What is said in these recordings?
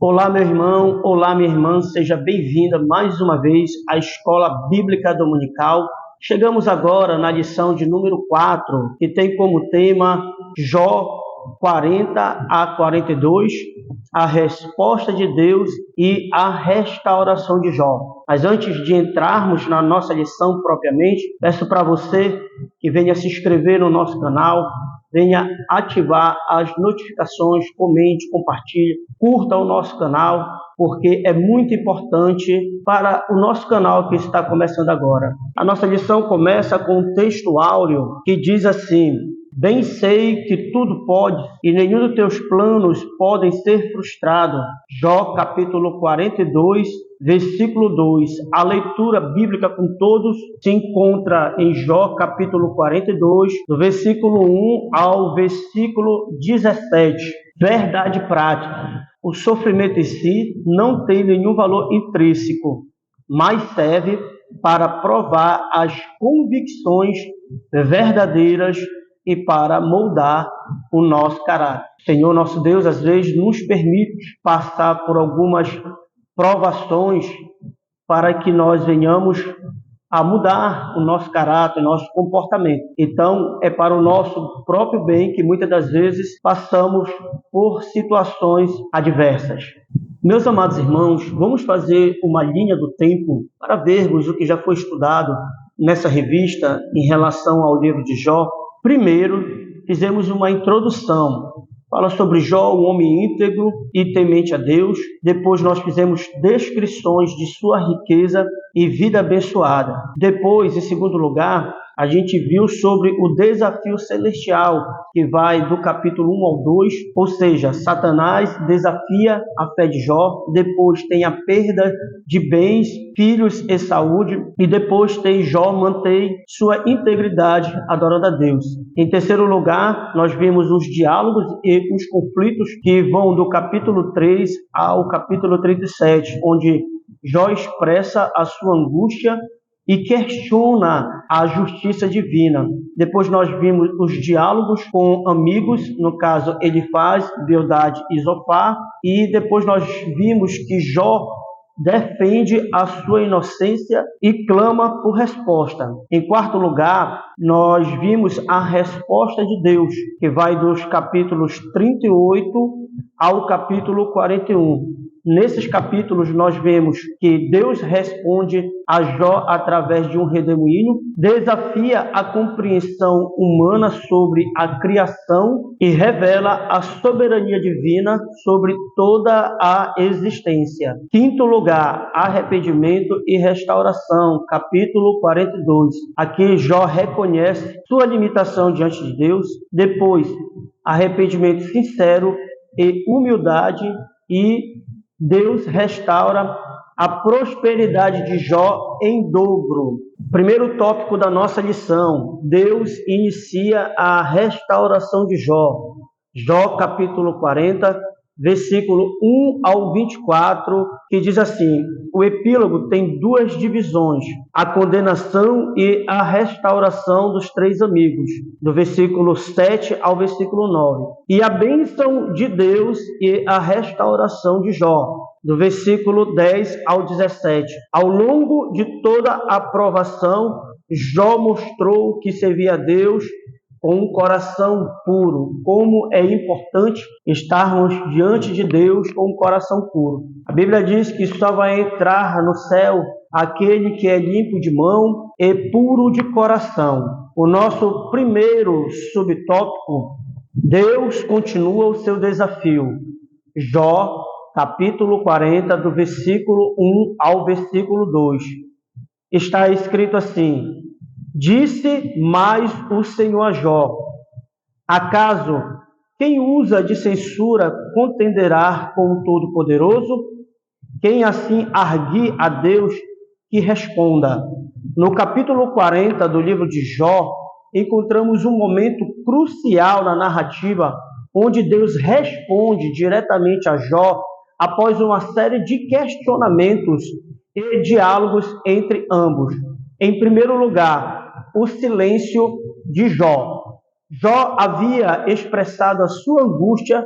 Olá, meu irmão, olá, minha irmã, seja bem-vinda mais uma vez à Escola Bíblica Dominical. Chegamos agora na lição de número 4, que tem como tema Jó 40 a 42, a resposta de Deus e a restauração de Jó. Mas antes de entrarmos na nossa lição propriamente, peço para você que venha se inscrever no nosso canal, venha ativar as notificações, comente, compartilhe, curta o nosso canal, porque é muito importante para o nosso canal que está começando agora. A nossa lição começa com um texto áureo que diz assim: bem sei que tudo pode e nenhum dos teus planos podem ser frustrados. Jó capítulo 42, versículo 2. A leitura bíblica com todos se encontra em Jó capítulo 42, do versículo 1 ao versículo 17. Verdade prática. O sofrimento em si não tem nenhum valor intrínseco, mas serve para provar as convicções verdadeiras e para moldar o nosso caráter. Senhor nosso Deus, às vezes nos permite passar por algumas provações para que nós venhamos a mudar o nosso caráter, o nosso comportamento. Então, é para o nosso próprio bem que muitas das vezes passamos por situações adversas. Meus amados irmãos, vamos fazer uma linha do tempo para vermos o que já foi estudado nessa revista em relação ao livro de Jó. Primeiro, fizemos uma introdução. Fala sobre Jó, um homem íntegro e temente a Deus. Depois nós fizemos descrições de sua riqueza e vida abençoada. Depois, em segundo lugar, a gente viu sobre o desafio celestial, que vai do capítulo 1 ao 2, ou seja, Satanás desafia a fé de Jó, depois tem a perda de bens, filhos e saúde, e depois tem Jó mantém sua integridade adorando a Deus. Em terceiro lugar, nós vimos os diálogos e os conflitos que vão do capítulo 3 ao capítulo 37, onde Jó expressa a sua angústia e questiona a justiça divina. Depois nós vimos os diálogos com amigos, no caso Elifaz, Bildade e Zofar, e depois nós vimos que Jó defende a sua inocência e clama por resposta. Em quarto lugar, nós vimos a resposta de Deus, que vai dos capítulos 38 ao capítulo 41. Nesses capítulos nós vemos que Deus responde a Jó através de um redemoinho, desafia a compreensão humana sobre a criação e revela a soberania divina sobre toda a existência. Quinto lugar, arrependimento e restauração, capítulo 42. Aqui Jó reconhece sua limitação diante de Deus. Depois, arrependimento sincero e humildade, e Deus restaura a prosperidade de Jó em dobro. Primeiro tópico da nossa lição: Deus inicia a restauração de Jó. Jó capítulo 40, versículo 1 ao 24, que diz assim: o epílogo tem duas divisões, a condenação e a restauração dos três amigos, do versículo 7 ao versículo 9, e a bênção de Deus e a restauração de Jó, do versículo 10 ao 17. Ao longo de toda a provação, Jó mostrou que servia a Deus com um coração puro. Como é importante estarmos diante de Deus com um coração puro. A Bíblia diz que só vai entrar no céu aquele que é limpo de mão e puro de coração. O nosso primeiro subtópico: Deus continua o seu desafio. Jó, capítulo 40, do versículo 1 ao versículo 2. Está escrito assim: disse mais o Senhor a Jó: acaso quem usa de censura contenderá com o Todo-Poderoso? Quem assim arguir a Deus, que responda. No capítulo 40 do livro de Jó, encontramos um momento crucial na narrativa, onde Deus responde diretamente a Jó após uma série de questionamentos e diálogos entre ambos. Em primeiro lugar, o silêncio de Jó. Jó havia expressado a sua angústia,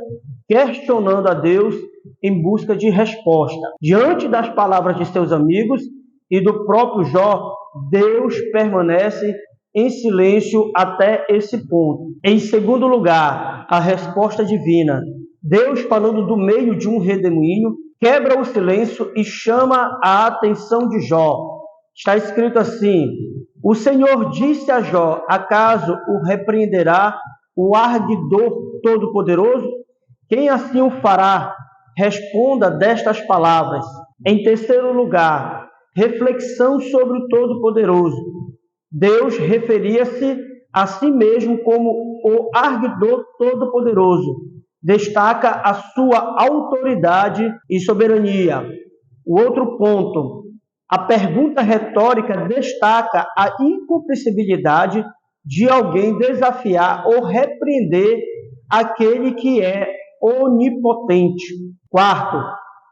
questionando a Deus, em busca de resposta. Diante das palavras de seus amigos e do próprio Jó, Deus permanece em silêncio até esse ponto. Em segundo lugar, a resposta divina. Deus, falando do meio de um redemoinho, quebra o silêncio e chama a atenção de Jó. Está escrito assim: o Senhor disse a Jó: acaso o repreenderá o Arguidor Todo-Poderoso? Quem assim o fará? Responda destas palavras. Em terceiro lugar, reflexão sobre o Todo-Poderoso. Deus referia-se a si mesmo como o Arguidor Todo-Poderoso. Destaca a sua autoridade e soberania. O outro ponto, a pergunta retórica destaca a incompreensibilidade de alguém desafiar ou repreender aquele que é onipotente. Quarto,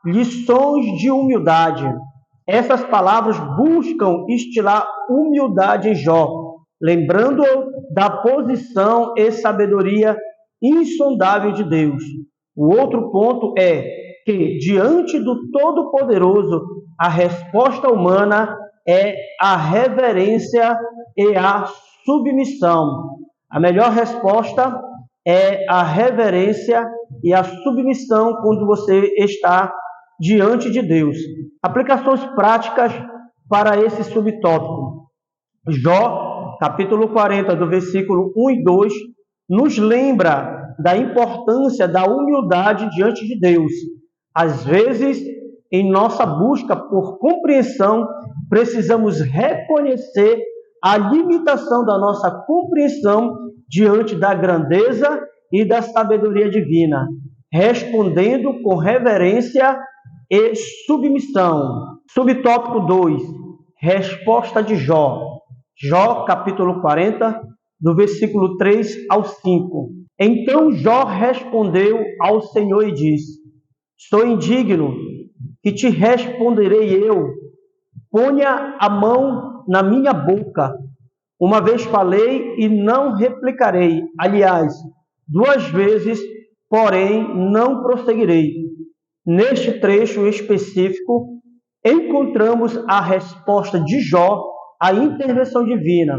lições de humildade. Essas palavras buscam instilar humildade em Jó, lembrando-o da posição e sabedoria insondável de Deus. O outro ponto é que, diante do Todo-Poderoso, a resposta humana é a reverência e a submissão. A melhor resposta é a reverência e a submissão quando você está diante de Deus. Aplicações práticas para esse subtópico. Jó, capítulo 40, do versículo 1 e 2, nos lembra da importância da humildade diante de Deus. Às vezes, em nossa busca por compreensão, precisamos reconhecer a limitação da nossa compreensão diante da grandeza e da sabedoria divina, respondendo com reverência e submissão. Subtópico 2, resposta de Jó. Jó, capítulo 40, do versículo 3 ao 5. Então Jó respondeu ao Senhor e disse: sou indigno, que te responderei eu? Ponha a mão na minha boca. Uma vez falei e não replicarei. Aliás, 2 vezes, porém, não prosseguirei. Neste trecho específico, encontramos a resposta de Jó à intervenção divina,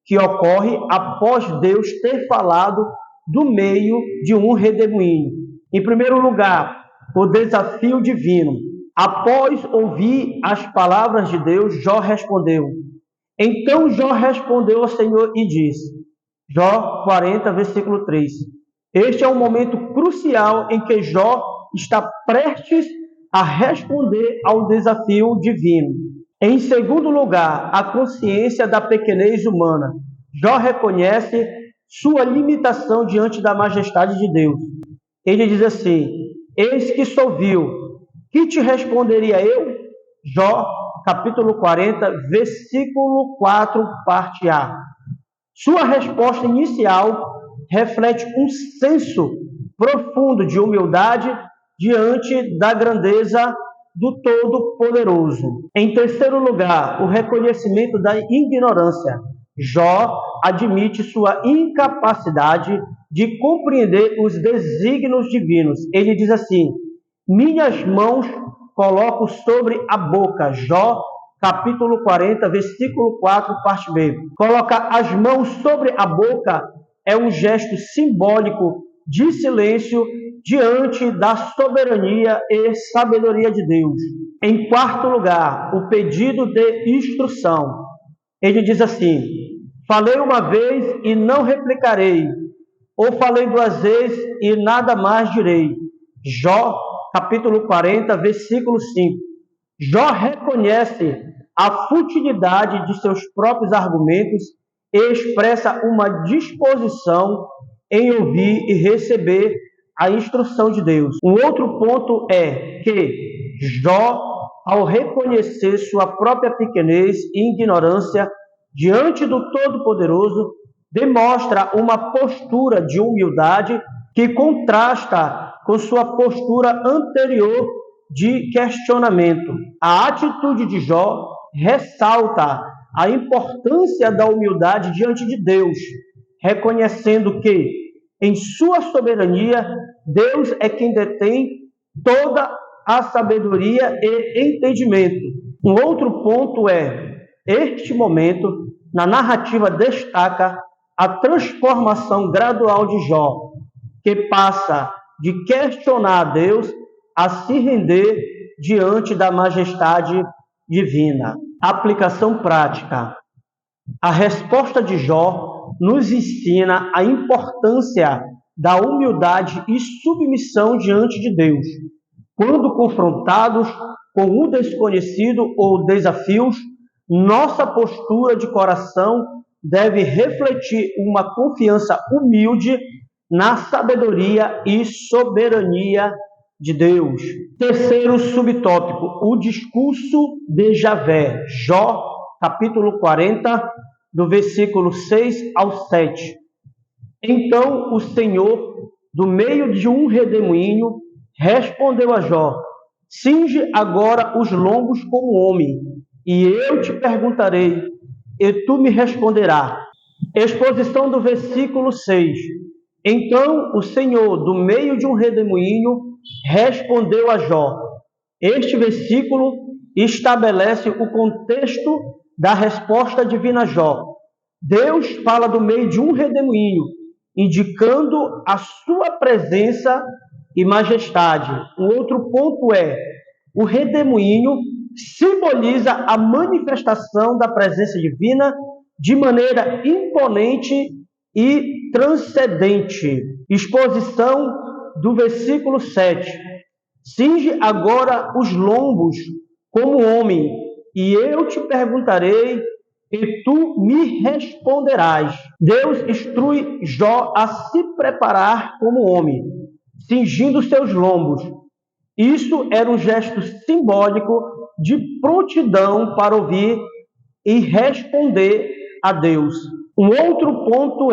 que ocorre após Deus ter falado do meio de um redemoinho. Em primeiro lugar, o desafio divino. Após ouvir as palavras de Deus, Jó respondeu. Então Jó respondeu ao Senhor e disse, Jó 40, versículo 3. Este é um momento crucial em que Jó está prestes a responder ao desafio divino. Em segundo lugar, a consciência da pequenez humana. Jó reconhece sua limitação diante da majestade de Deus. Ele diz assim, eis que sou vil, que te responderia eu? Jó, capítulo 40, versículo 4, parte A. Sua resposta inicial reflete um senso profundo de humildade diante da grandeza do Todo-Poderoso. Em terceiro lugar, o reconhecimento da ignorância. Jó admite sua incapacidade de compreender os desígnios divinos. Ele diz assim, minhas mãos coloco sobre a boca. Jó, capítulo 40, versículo 4, parte B. Colocar as mãos sobre a boca é um gesto simbólico de silêncio diante da soberania e sabedoria de Deus. Em quarto lugar, o pedido de instrução. Ele diz assim, falei uma vez e não replicarei, ou falei 2 vezes e nada mais direi. Jó, capítulo 40, versículo 5. Jó reconhece a futilidade de seus próprios argumentos e expressa uma disposição em ouvir e receber a instrução de Deus. Um outro ponto é que Jó, ao reconhecer sua própria pequenez e ignorância diante do Todo-Poderoso, demonstra uma postura de humildade que contrasta com sua postura anterior de questionamento. A atitude de Jó ressalta a importância da humildade diante de Deus, reconhecendo que, em sua soberania, Deus é quem detém toda a sabedoria e entendimento. Um outro ponto este momento, na narrativa, destaca a transformação gradual de Jó, que passa de questionar a Deus a se render diante da majestade divina. Aplicação prática. A resposta de Jó nos ensina a importância da humildade e submissão diante de Deus. Quando confrontados com o desconhecido ou desafios, nossa postura de coração deve refletir uma confiança humilde na sabedoria e soberania de Deus. Terceiro subtópico, o discurso de Javé. Jó, capítulo 40, do versículo 6 ao 7. Então o Senhor, do meio de um redemoinho, respondeu a Jó: cinge agora os lombos como homem, e eu te perguntarei, e tu me responderás. Exposição do versículo 6. Então o Senhor, do meio de um redemoinho, respondeu a Jó. Este versículo estabelece o contexto da resposta divina a Jó. Deus fala do meio de um redemoinho, indicando a sua presença e majestade. Um outro ponto o redemoinho simboliza a manifestação da presença divina de maneira imponente e transcendente. Exposição do versículo 7. Cinge agora os lombos como homem, e eu te perguntarei, e tu me responderás. Deus instrui Jó a se preparar como homem, cingindo seus lombos. Isso era um gesto simbólico de prontidão para ouvir e responder a Deus. Um outro ponto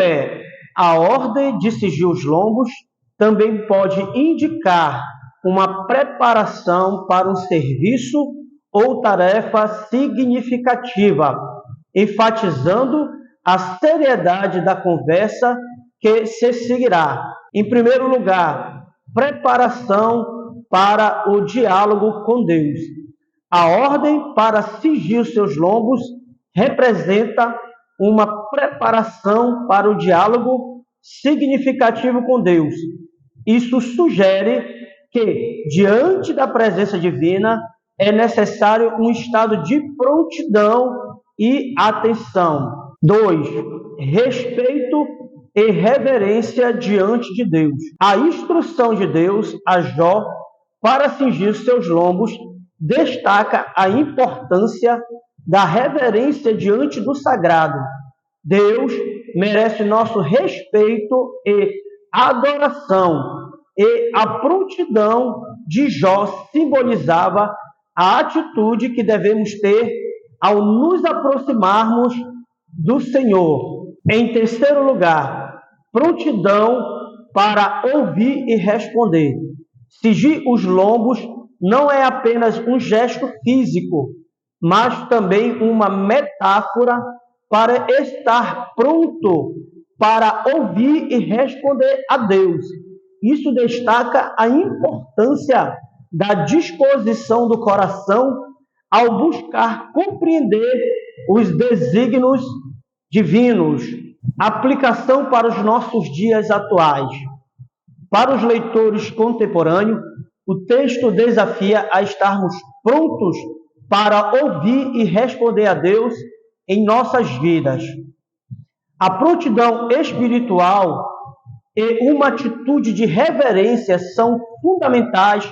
a ordem de cingir os lombos também pode indicar uma preparação para um serviço ou tarefa significativa, enfatizando a seriedade da conversa que se seguirá. Em primeiro lugar, preparação para o diálogo com Deus. A ordem para cingir os seus lombos representa uma preparação para o diálogo significativo com Deus. Isso sugere que, diante da presença divina, é necessário um estado de prontidão e atenção. 2. Respeito e reverência diante de Deus. A instrução de Deus a Jó para cingir seus lombos destaca a importância da reverência diante do sagrado. Deus merece nosso respeito e adoração, e a prontidão de Jó simbolizava a atitude que devemos ter ao nos aproximarmos do Senhor. Em terceiro lugar, prontidão para ouvir e responder. Cingir os lombos não é apenas um gesto físico, mas também uma metáfora para estar pronto para ouvir e responder a Deus. Isso destaca a importância da disposição do coração ao buscar compreender os desígnios divinos. Aplicação para os nossos dias atuais. Para os leitores contemporâneos, o texto desafia a estarmos prontos para ouvir e responder a Deus em nossas vidas. A prontidão espiritual e uma atitude de reverência são fundamentais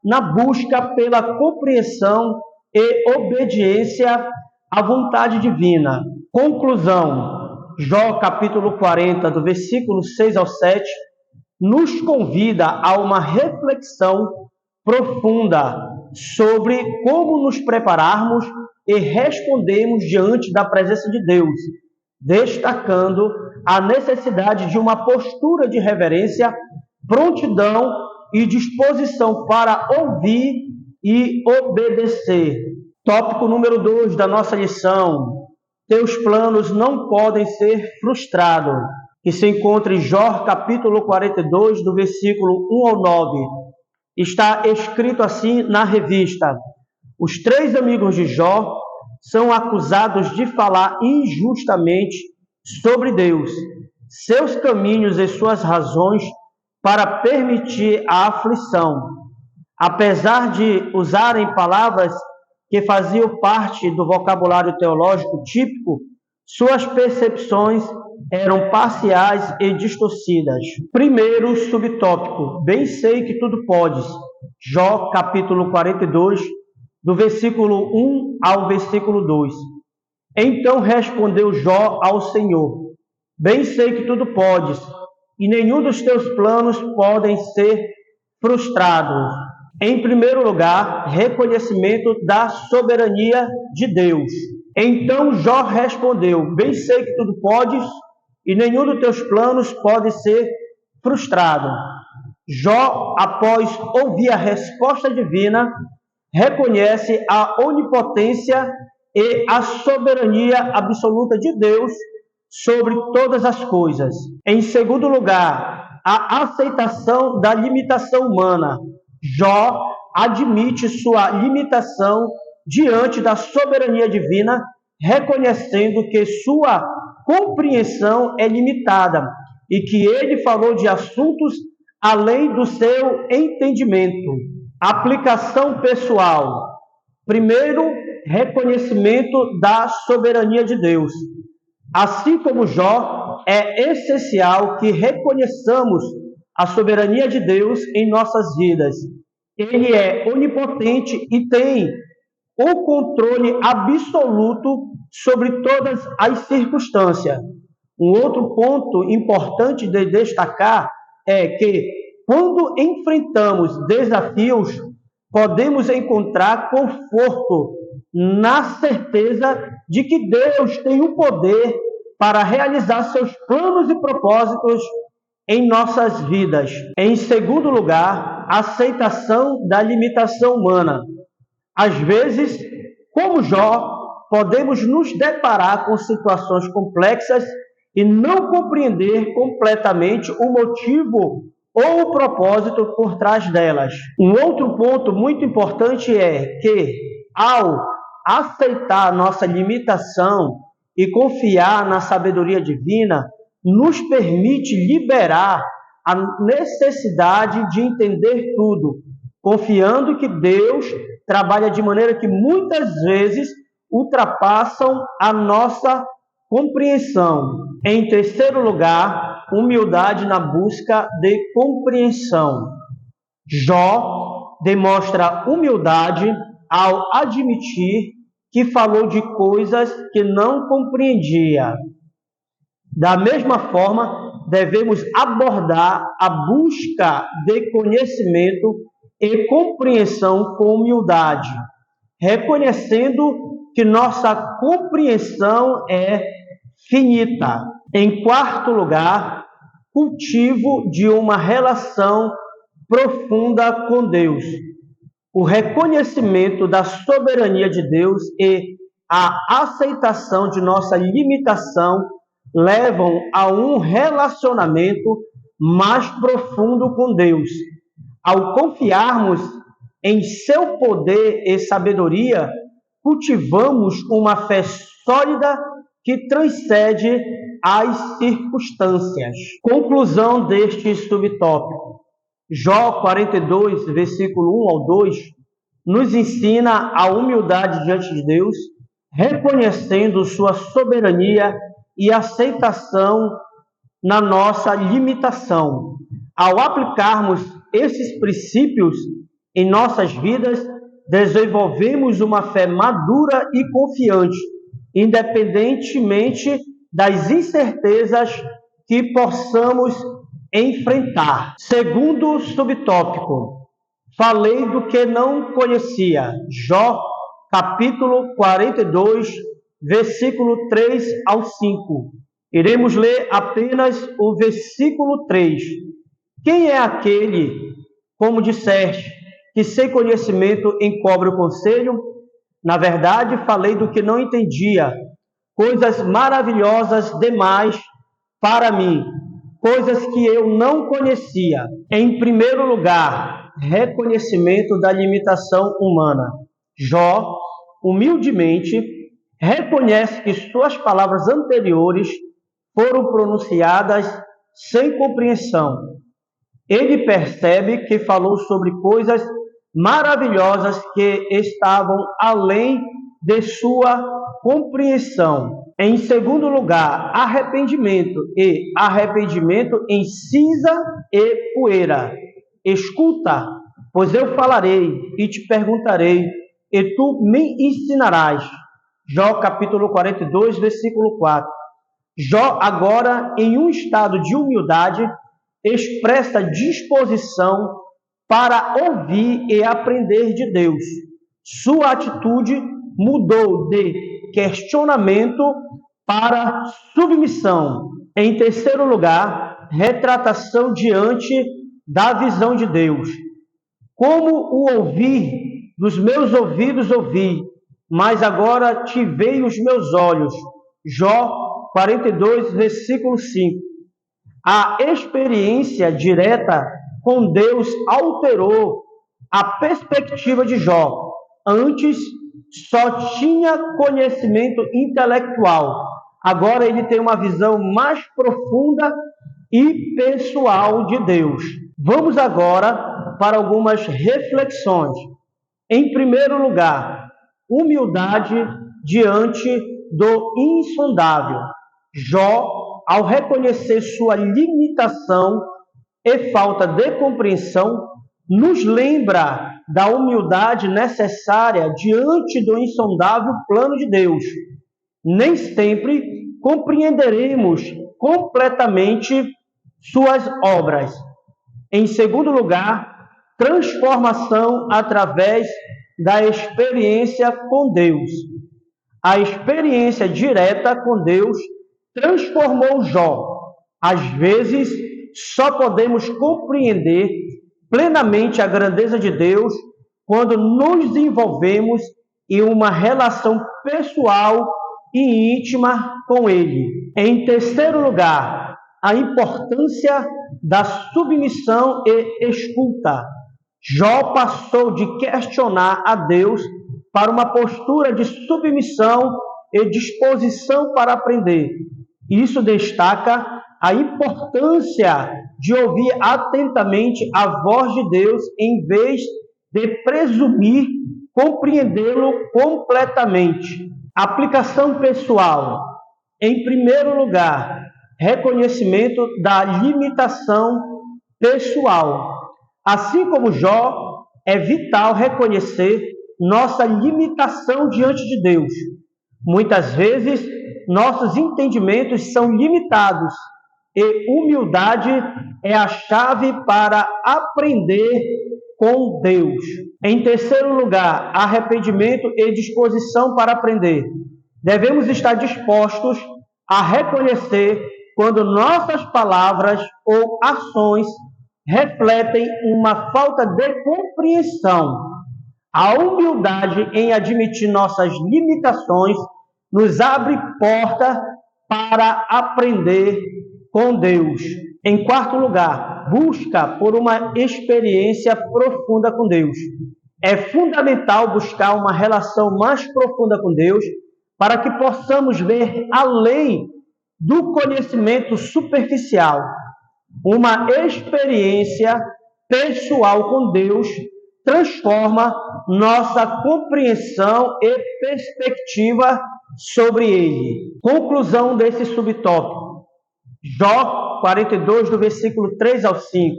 na busca pela compreensão e obediência à vontade divina. Conclusão. Jó, capítulo 40, do versículo 6 ao 7, nos convida a uma reflexão profunda sobre como nos prepararmos e respondermos diante da presença de Deus, destacando a necessidade de uma postura de reverência, prontidão e disposição para ouvir e obedecer. Tópico número 2 da nossa lição. Teus planos não podem ser frustrados. Que se encontra em Jó, capítulo 42, do versículo 1 ao 9. Está escrito assim na revista: os 3 amigos de Jó são acusados de falar injustamente sobre Deus, seus caminhos e suas razões para permitir a aflição. Apesar de usarem palavras que faziam parte do vocabulário teológico típico, suas percepções eram parciais e distorcidas. Primeiro subtópico: bem sei que tudo podes. Jó, capítulo 42, do versículo 1 ao versículo 2. Então respondeu Jó ao Senhor: bem sei que tudo podes, e nenhum dos teus planos podem ser frustrados. Em primeiro lugar, reconhecimento da soberania de Deus. Então Jó respondeu: bem sei que tudo podes, e nenhum dos teus planos pode ser frustrado. Jó, após ouvir a resposta divina, reconhece a onipotência e a soberania absoluta de Deus sobre todas as coisas. Em segundo lugar, a aceitação da limitação humana. Jó admite sua limitação diante da soberania divina, reconhecendo que sua compreensão é limitada e que ele falou de assuntos além do seu entendimento. Aplicação pessoal. Primeiro, reconhecimento da soberania de Deus. Assim como Jó, é essencial que reconheçamos a soberania de Deus em nossas vidas. Ele é onipotente e tem o controle absoluto sobre todas as circunstâncias. Um outro ponto importante de destacar é que, quando enfrentamos desafios, podemos encontrar conforto na certeza de que Deus tem o poder para realizar seus planos e propósitos em nossas vidas. Em segundo lugar, aceitação da limitação humana. Às vezes, como Jó, podemos nos deparar com situações complexas e não compreender completamente o motivo ou o propósito por trás delas. Um outro ponto muito importante é que, ao aceitar nossa limitação e confiar na sabedoria divina, nos permite liberar a necessidade de entender tudo, confiando que Deus trabalha de maneira que muitas vezes ultrapassam a nossa compreensão. Em terceiro lugar, humildade na busca de compreensão. Jó demonstra humildade ao admitir que falou de coisas que não compreendia. Da mesma forma, devemos abordar a busca de conhecimento e compreensão com humildade, reconhecendo que nossa compreensão é finita. Em quarto lugar, cultivo de uma relação profunda com Deus. O reconhecimento da soberania de Deus e a aceitação de nossa limitação levam a um relacionamento mais profundo com Deus. Ao confiarmos em seu poder e sabedoria, cultivamos uma fé sólida que transcende as circunstâncias. Conclusão deste subtópico. Jó 42, versículo 1 ao 2, nos ensina a humildade diante de Deus, reconhecendo sua soberania e aceitação na nossa limitação. Ao aplicarmos esses princípios em nossas vidas, desenvolvemos uma fé madura e confiante, independentemente das incertezas que possamos enfrentar. Segundo subtópico, falei do que não conhecia. Jó, capítulo 42, versículo 3 ao 5. Iremos ler apenas o versículo 3. Quem é aquele, como disseste, que sem conhecimento encobre o conselho? Na verdade, falei do que não entendia, coisas maravilhosas demais para mim, coisas que eu não conhecia. Em primeiro lugar, reconhecimento da limitação humana. Jó, humildemente, reconhece que suas palavras anteriores foram pronunciadas sem compreensão. Ele percebe que falou sobre coisas maravilhosas que estavam além de sua compreensão. Em segundo lugar, arrependimento em cinza e poeira. Escuta, pois eu falarei e te perguntarei, e tu me ensinarás. Jó capítulo 42, versículo 4. Jó, agora, em um estado de humildade, expressa disposição para ouvir e aprender de Deus. Sua atitude mudou de questionamento para submissão. Em terceiro lugar, retratação diante da visão de Deus. Como o ouvir, dos meus ouvidos ouvi, mas agora te veio os meus olhos. Jó 42, versículo 5. A experiência direta com Deus alterou a perspectiva de Jó. Antes, só tinha conhecimento intelectual. Agora ele tem uma visão mais profunda e pessoal de Deus. Vamos agora para algumas reflexões. Em primeiro lugar, humildade diante do insondável. Jó, ao reconhecer sua limitação e falta de compreensão, nos lembra da humildade necessária diante do insondável plano de Deus. Nem sempre compreenderemos completamente suas obras. Em segundo lugar, transformação através da experiência com Deus. A experiência direta com Deus transformou Jó. Às vezes, só podemos compreender plenamente a grandeza de Deus quando nos envolvemos em uma relação pessoal e íntima com Ele. Em terceiro lugar, a importância da submissão e escuta. Jó passou de questionar a Deus para uma postura de submissão e disposição para aprender. Isso destaca a importância de ouvir atentamente a voz de Deus em vez de presumir compreendê-lo completamente. Aplicação pessoal. Em primeiro lugar, reconhecimento da limitação pessoal. Assim como Jó, é vital reconhecer nossa limitação diante de Deus. Muitas vezes, nossos entendimentos são limitados e humildade é a chave para aprender com Deus. Em terceiro lugar, arrependimento e disposição para aprender. Devemos estar dispostos a reconhecer quando nossas palavras ou ações refletem uma falta de compreensão. A humildade em admitir nossas limitações nos abre porta para aprender com Deus. Em quarto lugar, busca por uma experiência profunda com Deus. É fundamental buscar uma relação mais profunda com Deus para que possamos ver além do conhecimento superficial. Uma experiência pessoal com Deus transforma nossa compreensão e perspectiva sobre Ele. Conclusão desse subtópico. Jó 42, do versículo 3 ao 5,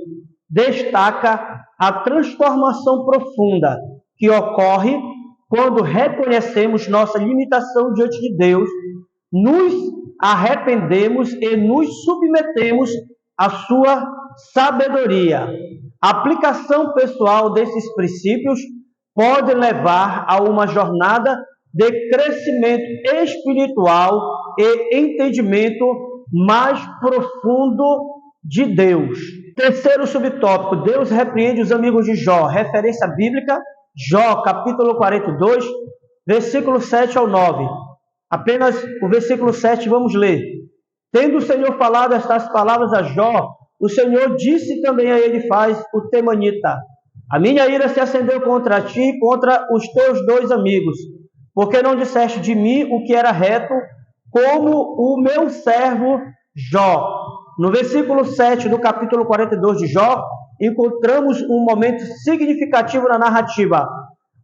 destaca a transformação profunda que ocorre quando reconhecemos nossa limitação diante de Deus, nos arrependemos e nos submetemos à sua sabedoria. A aplicação pessoal desses princípios pode levar a uma jornada de crescimento espiritual e entendimento mais profundo de Deus. Terceiro subtópico, Deus repreende os amigos de Jó. Referência bíblica, Jó, capítulo 42, versículo 7 ao 9. Apenas o versículo 7 vamos ler. Tendo o Senhor falado estas palavras a Jó, o Senhor disse também a Elifaz, o temanita: A minha ira se acendeu contra ti e contra os teus 2 amigos, porque não disseste de mim o que era reto, como o meu servo Jó. No versículo 7 do capítulo 42 de Jó, encontramos um momento significativo na narrativa,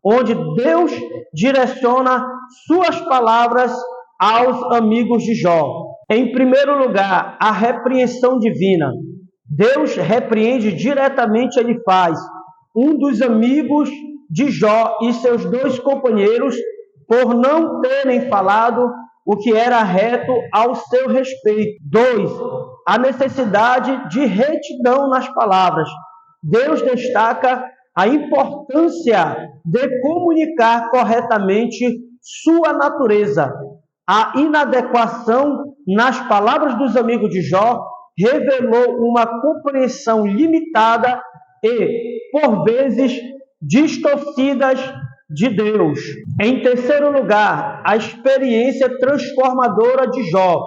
onde Deus direciona suas palavras aos amigos de Jó. Em primeiro lugar, a repreensão divina. Deus repreende diretamente Elifaz, um dos amigos de Jó, e seus 2 companheiros, por não terem falado o que era reto ao seu respeito. 2. A necessidade de retidão nas palavras. Deus destaca a importância de comunicar corretamente sua natureza. A inadequação nas palavras dos amigos de Jó revelou uma compreensão limitada e, por vezes, distorcidas de Deus. Em terceiro lugar, a experiência transformadora de Jó.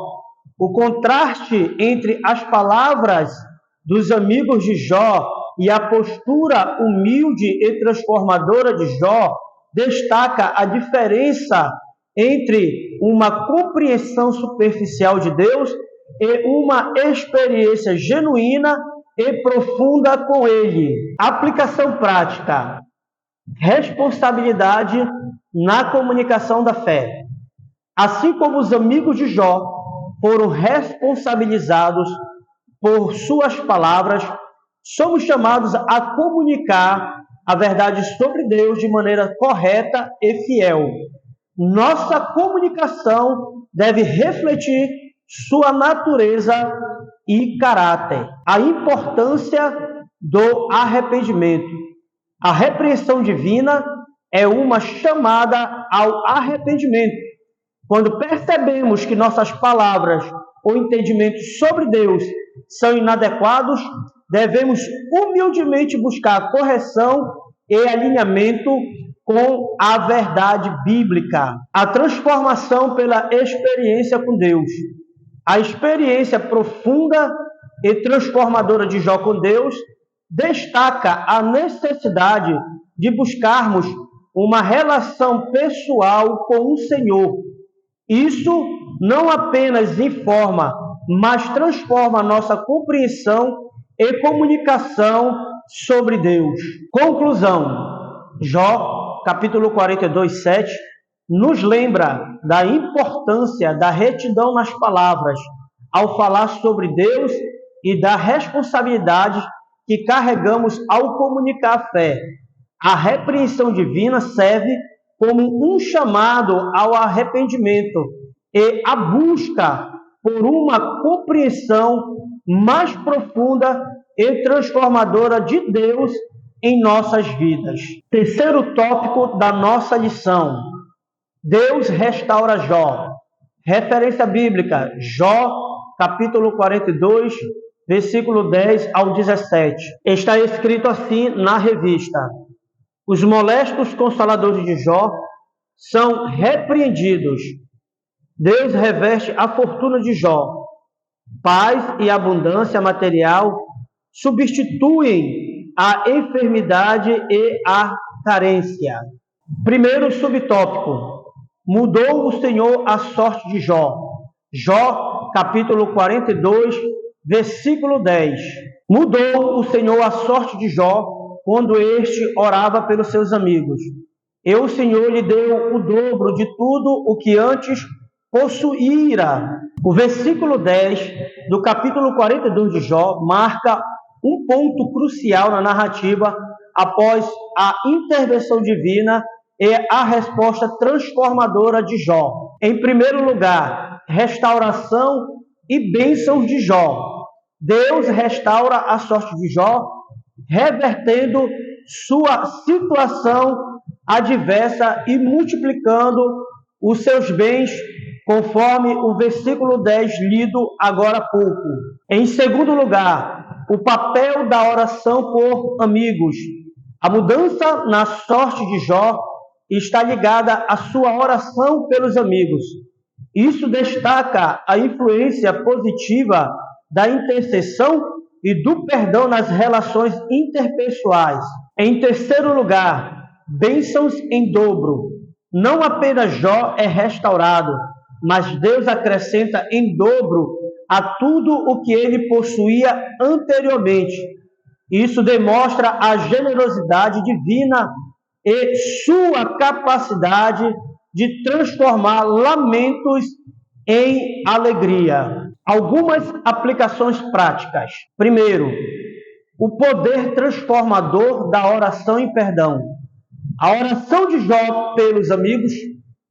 O contraste entre as palavras dos amigos de Jó e a postura humilde e transformadora de Jó destaca a diferença entre uma compreensão superficial de Deus e uma experiência genuína e profunda com Ele. Aplicação prática. Responsabilidade na comunicação da fé. Assim como os amigos de Jó foram responsabilizados por suas palavras, somos chamados a comunicar a verdade sobre Deus de maneira correta e fiel. Nossa comunicação deve refletir sua natureza e caráter. A importância do arrependimento. A repreensão divina é uma chamada ao arrependimento. Quando percebemos que nossas palavras ou entendimentos sobre Deus são inadequados, devemos humildemente buscar correção e alinhamento com a verdade bíblica. A transformação pela experiência com Deus. A experiência profunda e transformadora de Jó com Deus destaca a necessidade de buscarmos uma relação pessoal com o Senhor. Isso não apenas informa, mas transforma a nossa compreensão e comunicação sobre Deus. Conclusão. Jó, capítulo 42, 7, nos lembra da importância da retidão nas palavras ao falar sobre Deus e da responsabilidade que carregamos ao comunicar a fé. A repreensão divina serve como um chamado ao arrependimento e a busca por uma compreensão mais profunda e transformadora de Deus em nossas vidas. Terceiro tópico da nossa lição. Deus restaura Jó. Referência bíblica, Jó, capítulo 42, versículo 10 ao 17. Está escrito assim na revista: os molestos consoladores de Jó são repreendidos. Deus reveste a fortuna de Jó. Paz e abundância material substituem a enfermidade e a carência. Primeiro subtópico. Mudou o Senhor a sorte de Jó. Jó, capítulo 42, versículo 10. Mudou o Senhor a sorte de Jó quando este orava pelos seus amigos. E o Senhor lhe deu o dobro de tudo o que antes possuíra. O versículo 10 do capítulo 42 de Jó marca um ponto crucial na narrativa após a intervenção divina e a resposta transformadora de Jó. Em primeiro lugar, restauração e bênçãos de Jó. Deus restaura a sorte de Jó, revertendo sua situação adversa e multiplicando os seus bens, conforme o versículo 10 lido agora há pouco. Em segundo lugar, o papel da oração por amigos. A mudança na sorte de Jó está ligada à sua oração pelos amigos. Isso destaca a influência positiva da intercessão e do perdão nas relações interpessoais. Em terceiro lugar, bênçãos em dobro. Não apenas Jó é restaurado, mas Deus acrescenta em dobro a tudo o que ele possuía anteriormente. Isso demonstra a generosidade divina e sua capacidade de transformar lamentos em alegria. Algumas aplicações práticas. Primeiro, o poder transformador da oração em perdão. A oração de Jó pelos amigos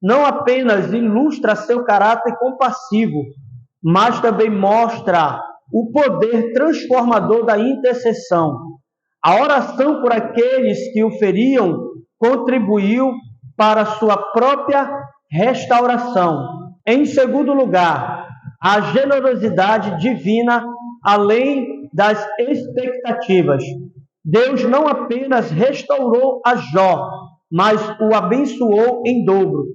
não apenas ilustra seu caráter compassivo, mas também mostra o poder transformador da intercessão. A oração por aqueles que o feriam contribuiu para sua própria restauração. Em segundo lugar, a generosidade divina além das expectativas. Deus não apenas restaurou a Jó, mas o abençoou em dobro.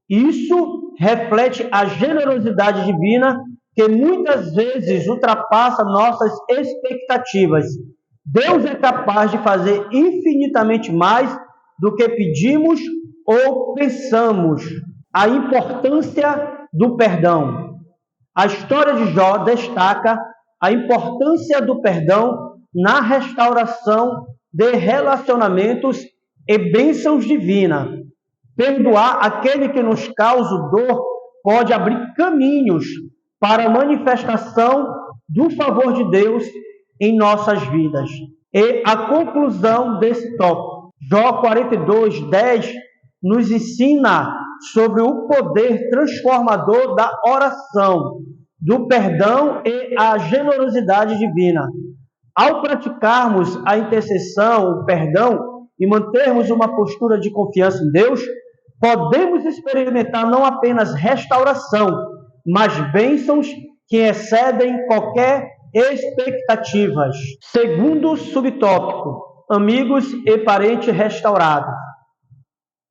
Isso reflete a generosidade divina que muitas vezes ultrapassa nossas expectativas. Deus é capaz de fazer infinitamente mais do que pedimos ou pensamos. A importância do perdão. A história de Jó destaca a importância do perdão na restauração de relacionamentos e bênçãos divinas. Perdoar aquele que nos causa dor pode abrir caminhos para a manifestação do favor de Deus em nossas vidas. E a conclusão desse tópico, Jó 42:10, nos ensina sobre o poder transformador da oração, do perdão e a generosidade divina. Ao praticarmos a intercessão, o perdão e mantermos uma postura de confiança em Deus, podemos experimentar não apenas restauração, mas bênçãos que excedem qualquer expectativas. Segundo subtópico, amigos e parentes restaurados.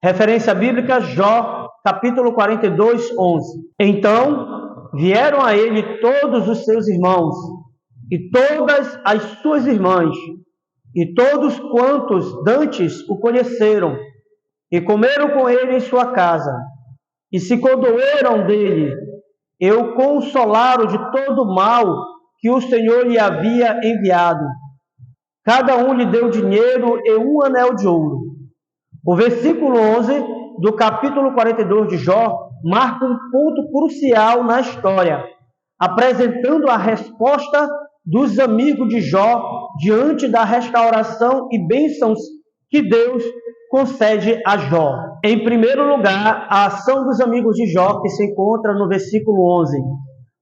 Referência bíblica, Jó, capítulo 42:11. Então vieram a ele todos os seus irmãos, e todas as suas irmãs, e todos quantos dantes o conheceram, e comeram com ele em sua casa, e se condoeram dele, e o consolaram de todo o mal que o Senhor lhe havia enviado. Cada um lhe deu dinheiro e um anel de ouro. O versículo 11 do capítulo 42 de Jó marca um ponto crucial na história, apresentando a resposta dos amigos de Jó diante da restauração e bênçãos que Deus concede a Jó. Em primeiro lugar, a ação dos amigos de Jó, que se encontra no versículo 11.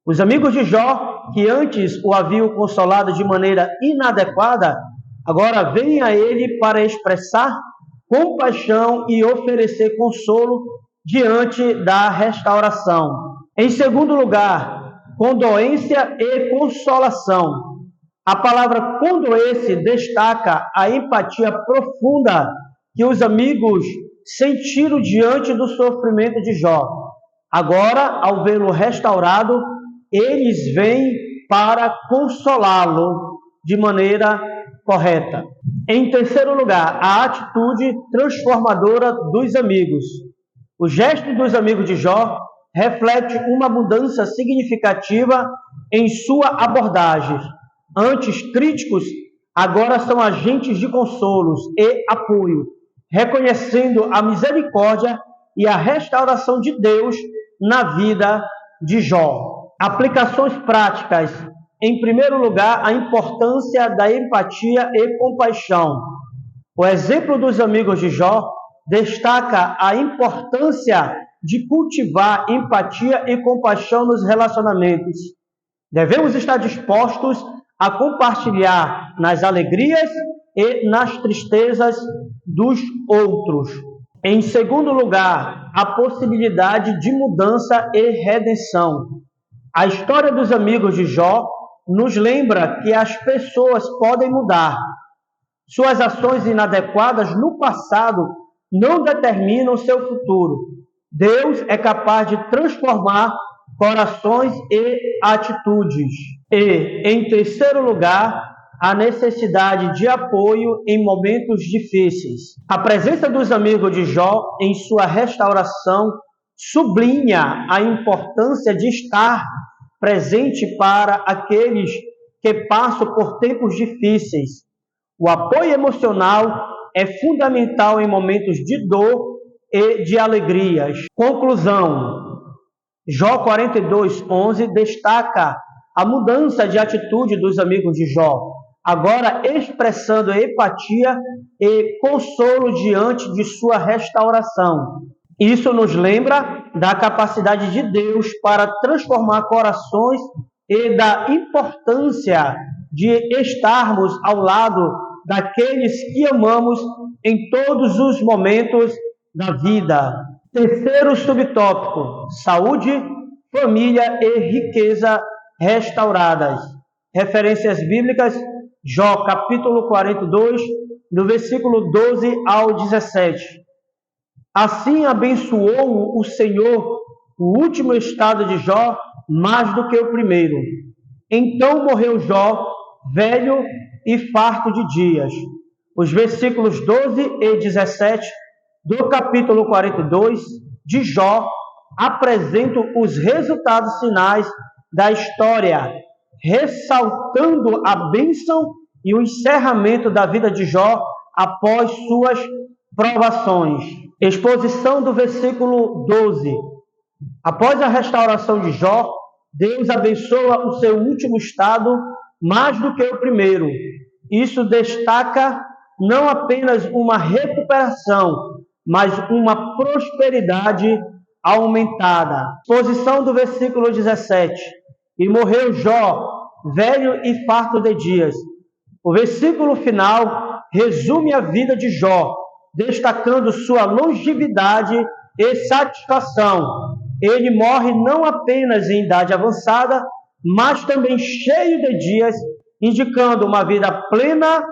Os amigos de Jó, que antes o haviam consolado de maneira inadequada, agora vêm a ele para expressar compaixão e oferecer consolo diante da restauração. Em segundo lugar, condolência e consolação. A palavra condolência destaca a empatia profunda que os amigos sentiram diante do sofrimento de Jó. Agora, ao vê-lo restaurado, eles vêm para consolá-lo de maneira correta. Em terceiro lugar, a atitude transformadora dos amigos. O gesto dos amigos de Jó reflete uma mudança significativa em sua abordagem. Antes críticos, agora são agentes de consolos e apoio, reconhecendo a misericórdia e a restauração de Deus na vida de Jó. Aplicações práticas. Em primeiro lugar, a importância da empatia e compaixão. O exemplo dos amigos de Jó destaca a importância de cultivar empatia e compaixão nos relacionamentos. Devemos estar dispostos a compartilhar nas alegrias e nas tristezas dos outros. Em segundo lugar, a possibilidade de mudança e redenção. A história dos amigos de Jó nos lembra que as pessoas podem mudar. Suas ações inadequadas no passado não determinam seu futuro. Deus é capaz de transformar corações e atitudes. E, em terceiro lugar, a necessidade de apoio em momentos difíceis. A presença dos amigos de Jó em sua restauração sublinha a importância de estar presente para aqueles que passam por tempos difíceis. O apoio emocional é fundamental em momentos de dor e de alegrias. Conclusão: Jó 42:11 destaca a mudança de atitude dos amigos de Jó, agora expressando empatia e consolo diante de sua restauração. Isso nos lembra da capacidade de Deus para transformar corações e da importância de estarmos ao lado daqueles que amamos em todos os momentos da vida. Terceiro subtópico: saúde, família e riqueza restauradas. Referências bíblicas: Jó capítulo 42, do versículo 12 ao 17. Assim abençoou o Senhor o último estado de Jó mais do que o primeiro. Então morreu Jó, velho e farto de dias. Os versículos 12 e 17 do capítulo 42 de Jó apresentam os resultados finais da história, ressaltando a bênção e o encerramento da vida de Jó após suas provações. Exposição do versículo 12. Após a restauração de Jó, Deus abençoa o seu último estado mais do que o primeiro. Isso destaca não apenas uma recuperação, mas uma prosperidade aumentada. Exposição do versículo 17. E morreu Jó, velho e farto de dias. O versículo final resume a vida de Jó, destacando sua longevidade e satisfação. Ele morre não apenas em idade avançada, mas também cheio de dias, indicando uma vida plena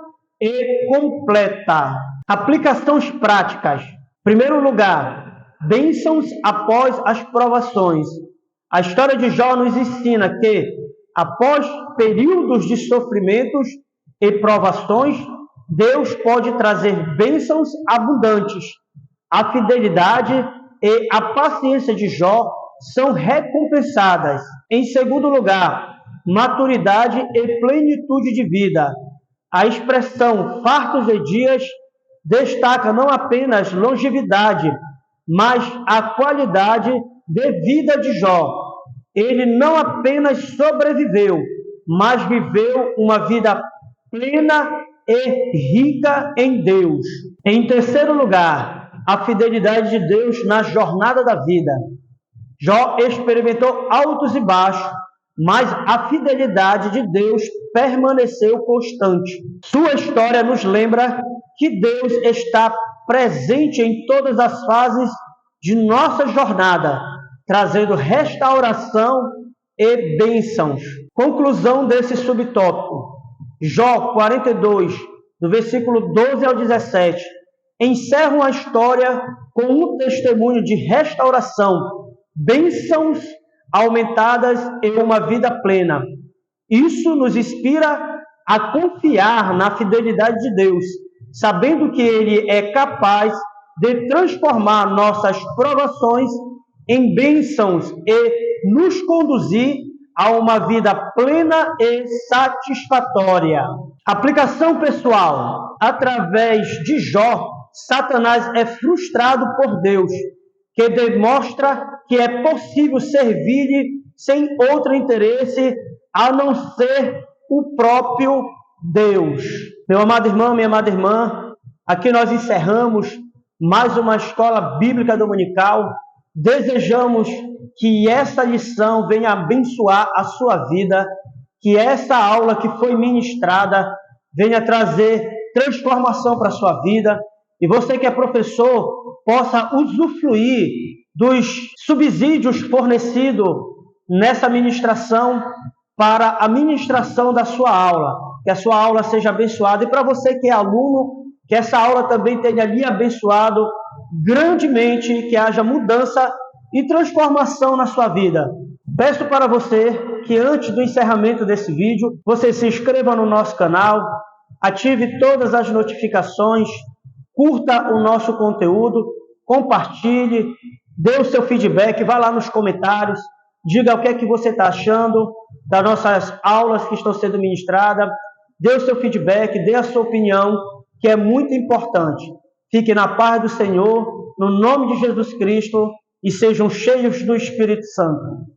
e completa. Aplicações práticas. Em primeiro lugar, bênçãos após as provações. A história de Jó nos ensina que, após períodos de sofrimentos e provações, Deus pode trazer bênçãos abundantes. A fidelidade e a paciência de Jó são recompensadas. Em segundo lugar, maturidade e plenitude de vida. A expressão fartos de dias destaca não apenas longevidade, mas a qualidade de vida de Jó. Ele não apenas sobreviveu, mas viveu uma vida plena e rica em Deus. Em terceiro lugar, a fidelidade de Deus na jornada da vida. Jó experimentou altos e baixos, mas a fidelidade de Deus permaneceu constante. Sua história nos lembra que Deus está presente em todas as fases de nossa jornada, trazendo restauração e bênçãos. Conclusão desse subtópico. Jó 42, do versículo 12 ao 17, encerram a história com um testemunho de restauração, bênçãos aumentadas e uma vida plena. Isso nos inspira a confiar na fidelidade de Deus, sabendo que Ele é capaz de transformar nossas provações em bênçãos e nos conduzir a uma vida plena e satisfatória. Aplicação pessoal. Através de Jó, Satanás é frustrado por Deus, que demonstra que é possível servir-lhe sem outro interesse a não ser o próprio Deus. Meu amado irmão, minha amada irmã, aqui nós encerramos mais uma escola bíblica dominical. Desejamos que essa lição venha abençoar a sua vida, que essa aula que foi ministrada venha trazer transformação para a sua vida, e você que é professor possa usufruir dos subsídios fornecidos nessa ministração para a ministração da sua aula, que a sua aula seja abençoada, e para você que é aluno, que essa aula também tenha lhe abençoado grandemente, que haja mudança e transformação na sua vida. Peço para você que antes do encerramento desse vídeo, você se inscreva no nosso canal, ative todas as notificações, curta o nosso conteúdo, compartilhe, dê o seu feedback, vá lá nos comentários, diga o que é que você está achando das nossas aulas que estão sendo ministradas, dê o seu feedback, dê a sua opinião, que é muito importante. Fique na paz do Senhor, no nome de Jesus Cristo, e sejam cheios do Espírito Santo.